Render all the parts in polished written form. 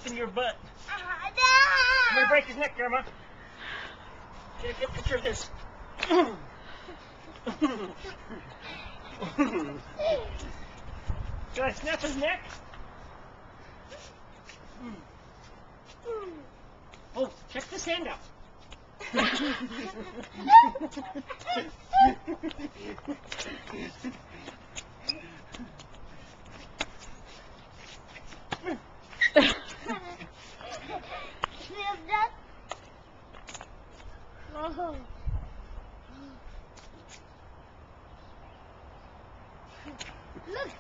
whipping your butt. No! I'm gonna break his neck, Grandma. Get a picture of this. Should I snap his neck? Oh, check this hand out. Oh. Look.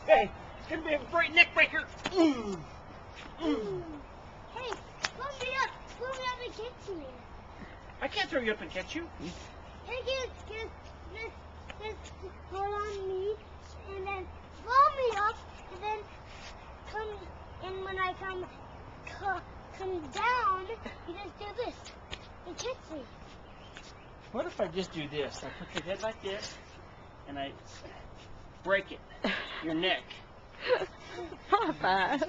Hey, it's gonna be a great neck breaker. Hey, pull me up and catch me. I can't throw you up and catch you. Hey, just hold on me, and then roll me up, and then and when I come down, you just do this, and catch me. What if I just do this? I put your head like this, and I break it, your neck. Papa.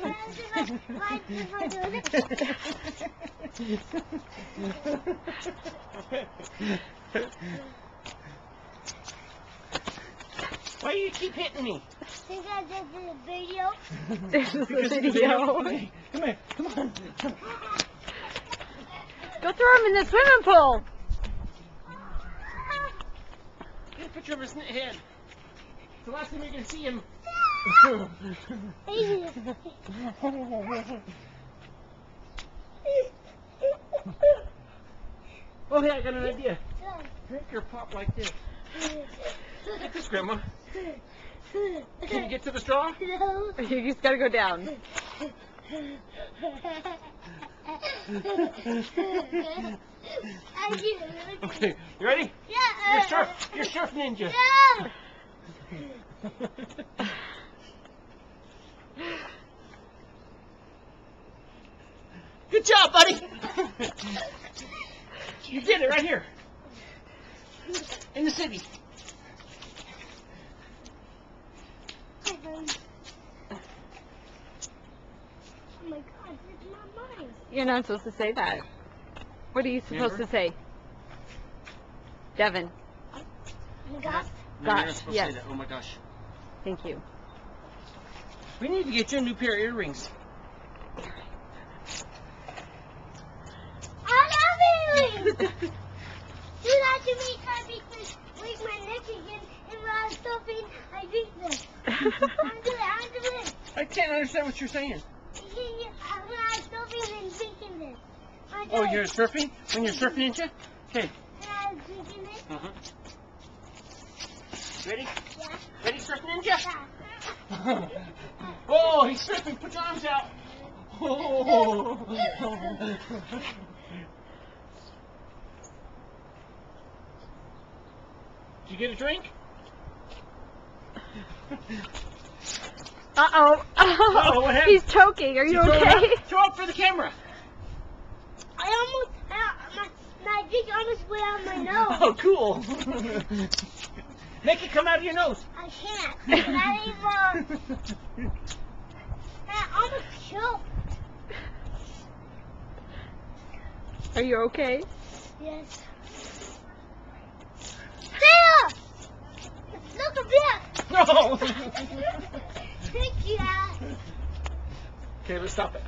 Why do you keep hitting me? Because this is a video. This is a Because video. Okay, come here, come on. Go throw him in the swimming pool. Get a picture of his head. It's the last time you're gonna see him. Oh, hey, I got an idea. Drink your pop like this. Get this, Grandma. Can you get to the straw? No. You just gotta go down. Okay, you ready? Yeah. You're surf ninja. Yeah. Good job, buddy. You did it right here. In the city. Oh my God, it's not mine. You're not supposed to say that. What are you supposed to say? Devin. Oh my God. No, you're Gosh, not supposed to yes. say that. Oh my gosh. Thank you. We need to get you a new pair of earrings. I love earrings. Do that to me, I break my neck again, and when I'm stopping, I drink this. I'm doing it. I can't understand what you're saying. When I'm stopping and drinking this. Oh, you're surfing? When you're surfing ninja? Okay. And I'm drinking this. Uh-huh. Ready? Yeah. Ready, surf ninja? Yeah. Oh, he's surfing. Put your arms out. Oh. Did you get a drink? Uh-oh. Uh-oh, what happened? He's choking. Are you Throw it okay? up. Throw up for the camera. My drink almost went out my nose. Oh, cool. Make it come out of your nose. I can't. Not even. I almost choked. Are you okay? Yes. There! Look at that! No. Thank you. Okay, let's stop it.